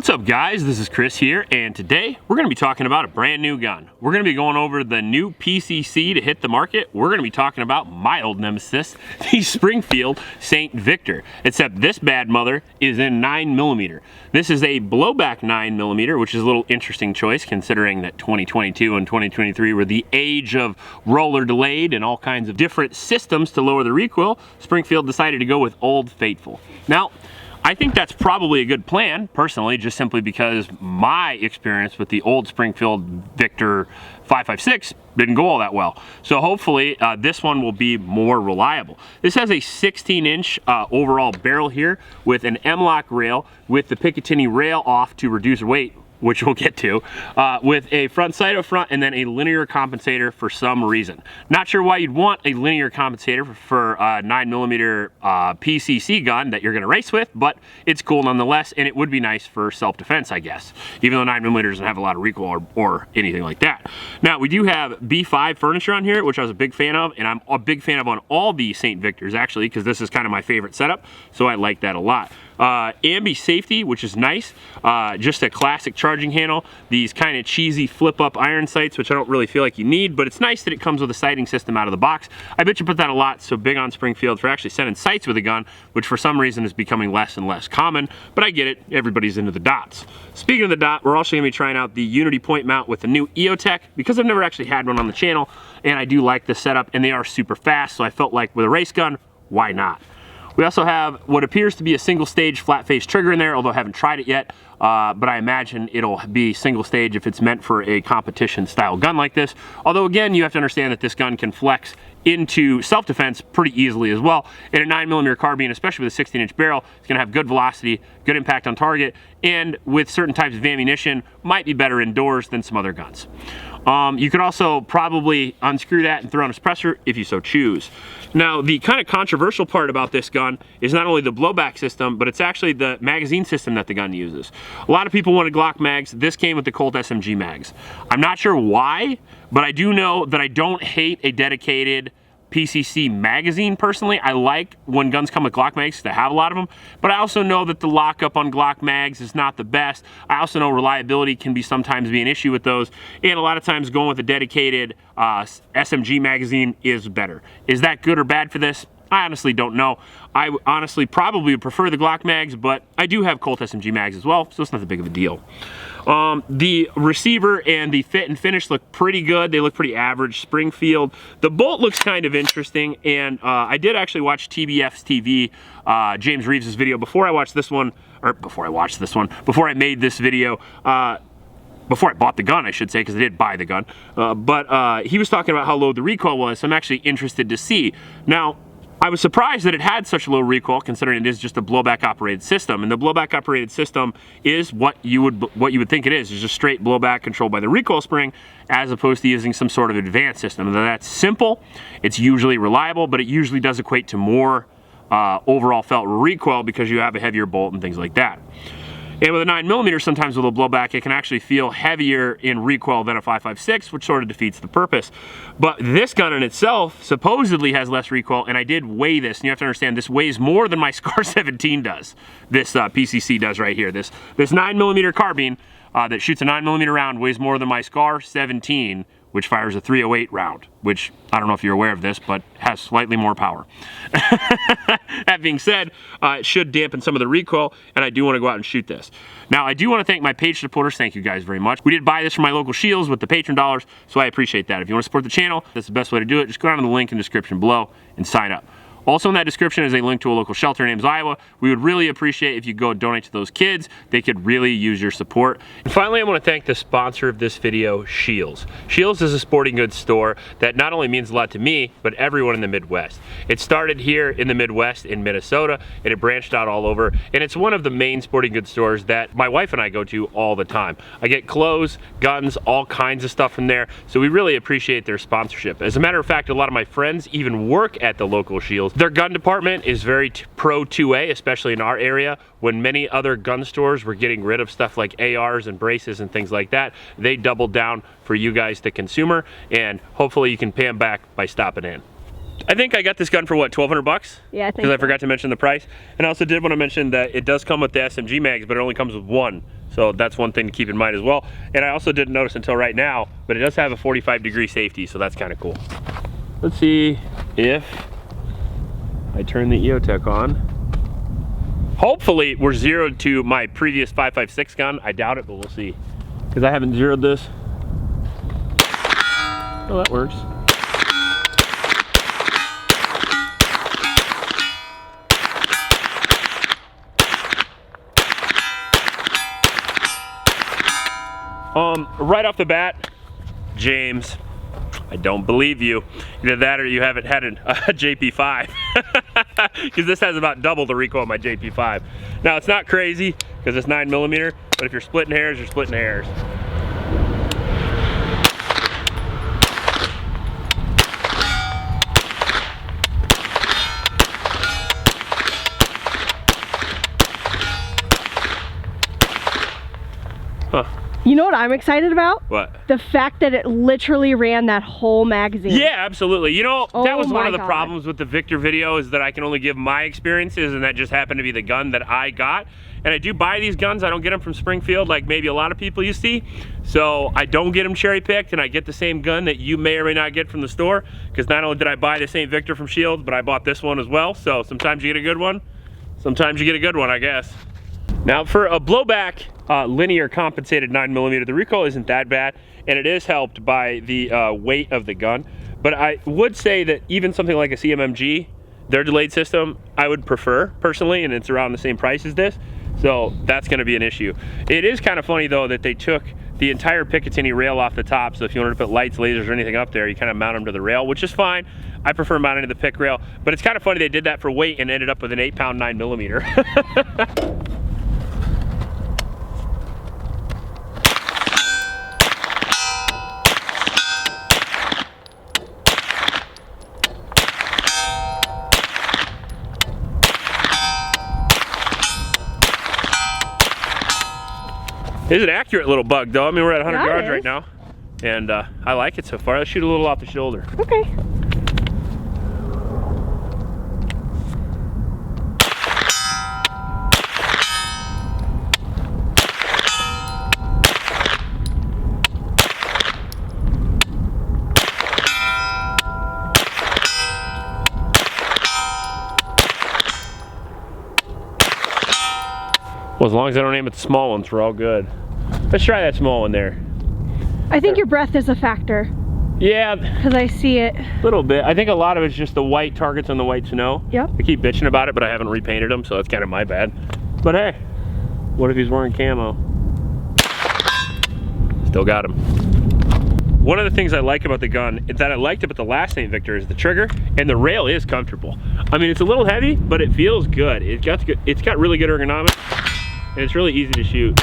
What's up guys, this is Chris here, and today we're going to be talking about a brand new gun. We're going to be going over the new PCC to hit the market. We're going to be talking about my old nemesis, the Springfield St. Victor, except this bad mother is in 9mm. This is a blowback 9mm, which is a little interesting choice considering that 2022 and 2023 were the age of roller delayed and all kinds of different systems to lower the recoil. Springfield decided to go with Old Faithful. Now, I think that's probably a good plan, personally, just simply because my experience with the old Springfield Victor 5.56 didn't go all that well. So hopefully this one will be more reliable. This has a 16-inch overall barrel here with an M-lock rail with the Picatinny rail off to reduce weight, which we'll get to, with a front sight up front and then a linear compensator for some reason. Not sure why you'd want a linear compensator for a 9mm PCC gun that you're gonna race with, but it's cool nonetheless, and it would be nice for self-defense, I guess, even though 9mm doesn't have a lot of recoil or anything like that. Now, we do have B5 furniture on here, which I was a big fan of, and I'm a big fan of on all the St. Victors, actually, because this is kind of my favorite setup, so I like that a lot. Ambi safety, which is nice. Just a classic charging handle. These kind of cheesy flip-up iron sights, which I don't really feel like you need, but it's nice that it comes with a sighting system out of the box. I bet you put that a lot, so big on Springfield for actually sending sights with a gun, which for some reason is becoming less and less common, but I get it, everybody's into the dots. Speaking of the dot, we're also gonna be trying out the Unity point mount with the new EOTech, because I've never actually had one on the channel, and I do like the setup, and they are super fast, so I felt like with a race gun, why not? We also have what appears to be a single stage flat face trigger in there, although I haven't tried it yet, but I imagine it'll be single stage if it's meant for a competition style gun like this. Although again, you have to understand that this gun can flex into self-defense pretty easily as well. And a 9mm carbine, especially with a 16-inch barrel, it's gonna have good velocity, good impact on target, and with certain types of ammunition, might be better indoors than some other guns. You could also probably unscrew that and throw on a suppressor if you so choose. Now, the kind of controversial part about this gun is not only the blowback system, but it's actually the magazine system that the gun uses. A lot of people wanted Glock mags. This came with the Colt SMG mags. I'm not sure why, but I do know that I don't hate a dedicated PCC magazine personally. I like when guns come with Glock mags to have a lot of them, but I also know that the lockup on Glock mags is not the best. I also know reliability can be sometimes be an issue with those, and a lot of times going with a dedicated SMG magazine is better. Is that good or bad for this? I honestly don't know. I honestly probably would prefer the Glock mags, but I do have Colt SMG mags as well, so it's not that big of a deal. The receiver and the fit and finish look pretty good. They look pretty average. Springfield. The bolt looks kind of interesting, and I did actually watch TBF's TV, James Reeves' video before I watched this one, or before I made this video, before I bought the gun, I should say, because I did buy the gun. But he was talking about how low the recoil was, so I'm actually interested to see. Now, I was surprised that it had such low recoil, considering it is just a blowback operated system, and the blowback operated system is what you would think it is. It's just straight blowback controlled by the recoil spring, as opposed to using some sort of advanced system. And that's simple, it's usually reliable, but it usually does equate to more overall felt recoil because you have a heavier bolt and things like that. And with a 9mm, sometimes with a blowback, it can actually feel heavier in recoil than a 5.56, which sort of defeats the purpose. But this gun in itself supposedly has less recoil, and I did weigh this, and you have to understand, this weighs more than my Scar 17 does. This PCC does right here. This 9mm carbine that shoots a 9mm round weighs more than my Scar 17, which fires a 308 round, which I don't know if you're aware of this, but has slightly more power. That being said, it should dampen some of the recoil, and I do want to go out and shoot this. Now, I do want to thank my page supporters. Thank you guys very much. We did buy this from my local Shields with the patron dollars, so I appreciate that. If you want to support the channel, that's the best way to do it. Just go down to the link in the description below and sign up. Also in that description is a link to a local shelter in Ames, Iowa. We would really appreciate if you go donate to those kids. They could really use your support. And finally, I want to thank the sponsor of this video, Shields. Shields is a sporting goods store that not only means a lot to me, but everyone in the Midwest. It started here in the Midwest in Minnesota, and it branched out all over. And it's one of the main sporting goods stores that my wife and I go to all the time. I get clothes, guns, all kinds of stuff from there. So we really appreciate their sponsorship. As a matter of fact, a lot of my friends even work at the local Shields. Their gun department is very pro 2A, especially in our area. When many other gun stores were getting rid of stuff like ARs and braces and things like that, they doubled down for you guys, the consumer, and hopefully you can pay them back by stopping in. I think I got this gun for what, 1,200 bucks? Yeah, I think because I forgot to mention the price. And I also did want to mention that it does come with the SMG mags, but it only comes with one. So So that's one thing to keep in mind as well. And I also didn't notice until right now, but it does have a 45-degree safety, so that's kind of cool. Let's see if I turn the EOTech on. Hopefully we're zeroed to my previous 5.56 gun. I doubt it, but we'll see. Because I haven't zeroed this. Oh, that works. Right off the bat, James, I don't believe you. Either that or you haven't had a JP5. Because this has about double the recoil of my JP5. Now it's not crazy because it's 9mm, but if you're splitting hairs, you're splitting hairs. Huh. You know what I'm excited about? What? The fact that it literally ran that whole magazine. Yeah, absolutely. You know, that was one of the God. problems with the Victor video, is that I can only give my experiences, and that just happened to be the gun that I got. And I do buy these guns, I don't get them from Springfield like maybe a lot of people you see. So I don't get them cherry picked, and I get the same gun that you may or may not get from the store, because not only did I buy the same Victor from Shield, but I bought this one as well. So sometimes you get a good one, sometimes you get a good one, I guess. Now for a blowback linear compensated 9mm, the recoil isn't that bad, and it is helped by the weight of the gun. But I would say that even something like a CMMG, their delayed system, I would prefer personally, and it's around the same price as this. So that's gonna be an issue. It is kind of funny though that they took the entire Picatinny rail off the top, so if you wanted to put lights, lasers, or anything up there, you kind of mount them to the rail, which is fine. I prefer mounting to the pick rail, but it's kind of funny they did that for weight and ended up with an 8-pound 9mm. It's an accurate little bug though. I mean, we're at 100 yards right now, and I like it so far. Let's shoot a little off the shoulder. Okay. Well, as long as I don't aim at the small ones, we're all good. Let's try that small one there. I think your breath is a factor. Yeah. Because I see it. A little bit. I think a lot of it's just the white targets on the white snow. Yep. I keep bitching about it, but I haven't repainted them, so that's kind of my bad. But hey, what if he's wearing camo? Still got him. One of the things I like about the gun that I liked about the last St. Victor is the trigger, and the rail is comfortable. I mean, it's a little heavy, but it feels good. It's got really good ergonomics, and it's really easy to shoot.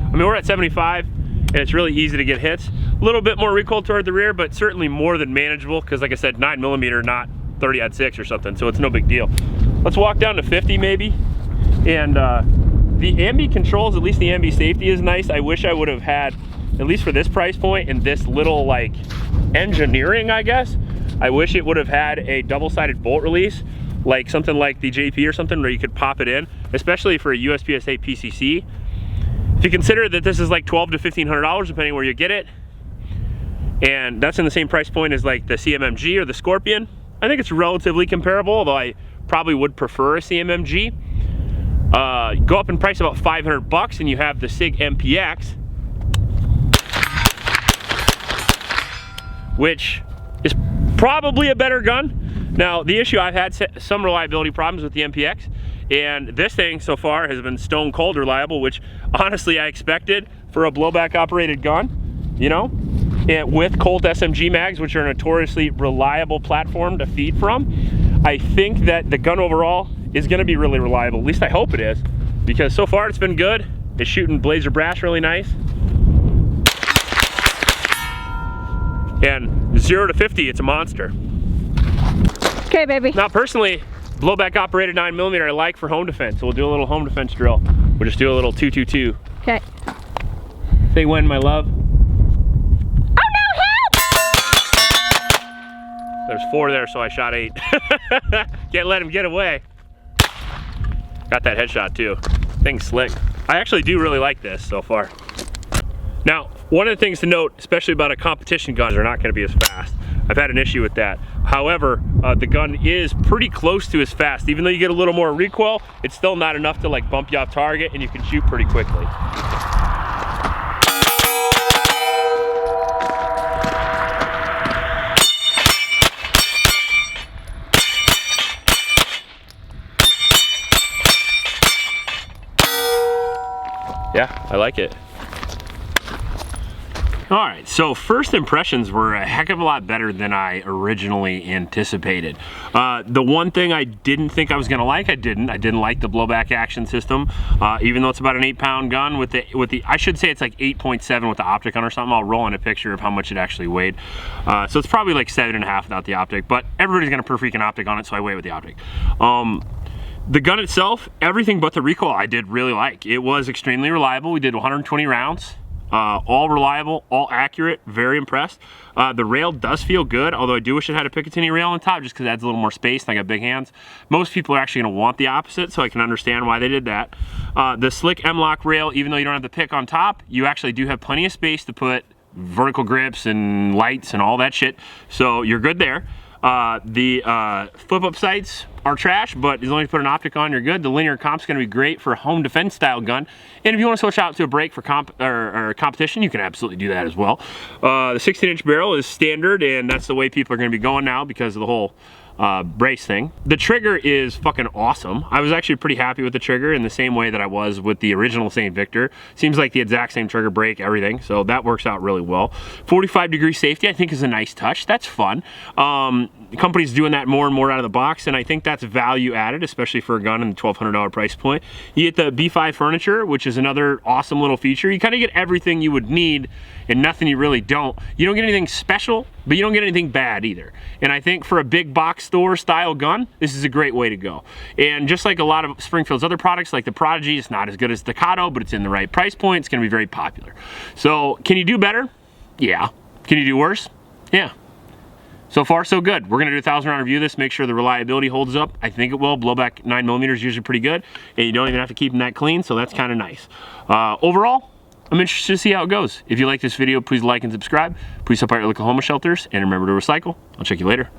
I mean, we're at 75, and it's really easy to get hits. A little bit more recoil toward the rear, but certainly more than manageable, because like I said, 9mm, not 30-06 or something, so it's no big deal. Let's walk down to 50 maybe. And the ambi controls, at least the ambi safety is nice. I wish I would have had, at least for this price point and this little like engineering, I guess, I wish it would have had a double-sided bolt release, like something like the JP or something, where you could pop it in, especially for a USPSA PCC. If you consider that this is like $1,200 to $1,500 depending where you get it, and that's in the same price point as like the CMMG or the Scorpion, I think it's relatively comparable, although I probably would prefer a CMMG. Go up in price about $500 and you have the SIG MPX, which is probably a better gun. Now, the issue, I've had some reliability problems with the MPX, and this thing so far has been stone cold reliable, which honestly I expected for a blowback operated gun, you know, and with Colt SMG mags, which are a notoriously reliable platform to feed from. I think that the gun overall is going to be really reliable. At least I hope it is, because so far it's been good. It's shooting Blazer brass really nice. And 0 to 50, it's a monster. Okay, baby. Now, personally, blowback operated 9mm I like for home defense. So we'll do a little home defense drill. We'll just do a little 2-2-2. Okay. Say when, my love. Oh no, help! There's 4 there, so I shot 8. Can't let him get away. Got that headshot too. Thing's slick. I actually do really like this so far. Now, one of the things to note, especially about a competition gun, they're not going to be as fast. I've had an issue with that. However, the gun is pretty close to as fast. Even though you get a little more recoil, it's still not enough to like bump you off target, and you can shoot pretty quickly. Yeah, I like it. All right, so first impressions were a heck of a lot better than I originally anticipated. The one thing I didn't think I was gonna like, I didn't like the blowback action system. Even though it's about an 8-pound gun with the, I should say it's like 8.7 with the optic on or something. I'll roll in a picture of how much it actually weighed. So it's probably like 7.5 without the optic, but everybody's gonna put a freaking optic on it, so I weigh with the optic. The gun itself, everything but the recoil I did really like. It was extremely reliable. We did 120 rounds. All reliable, all accurate, very impressed. The rail does feel good, although I do wish it had a Picatinny rail on top just because it adds a little more space and I got big hands. Most people are actually gonna want the opposite, so I can understand why they did that. The slick M-Lock rail, even though you don't have the pick on top, you actually do have plenty of space to put vertical grips and lights and all that shit, so you're good there. The flip-up sights are trash, but as long as you put an optic on, you're good. The linear comp's gonna be great for a home defense style gun. And if you wanna switch out to a break for competition, you can absolutely do that as well. The 16-inch barrel is standard, and that's the way people are gonna be going now because of the whole brace thing. The trigger is fucking awesome. I was actually pretty happy with the trigger in the same way that I was with the original St. Victor. Seems like the exact same trigger, brake, everything, so that works out really well. 45-degree safety I think is a nice touch. That's fun. The company's doing that more and more out of the box, and I think that's value added, especially for a gun in the $1,200 price point. You get the B5 furniture, which is another awesome little feature. You kind of get everything you would need and nothing you really don't. You don't get anything special, but you don't get anything bad either. And I think for a big box store style gun, this is a great way to go. And just like a lot of Springfield's other products, like the Prodigy, it's not as good as Staccato, but it's in the right price point. It's gonna be very popular. So can you do better? Yeah. Can you do worse? Yeah. So far, so good. We're gonna do a 1,000-round review of this, make sure the reliability holds up. I think it will. Blowback 9mm is usually pretty good, and you don't even have to keep them that clean, so that's kind of nice. Overall, I'm interested to see how it goes. If you like this video, please like and subscribe. Please support your local homeless shelters, and remember to recycle. I'll check you later.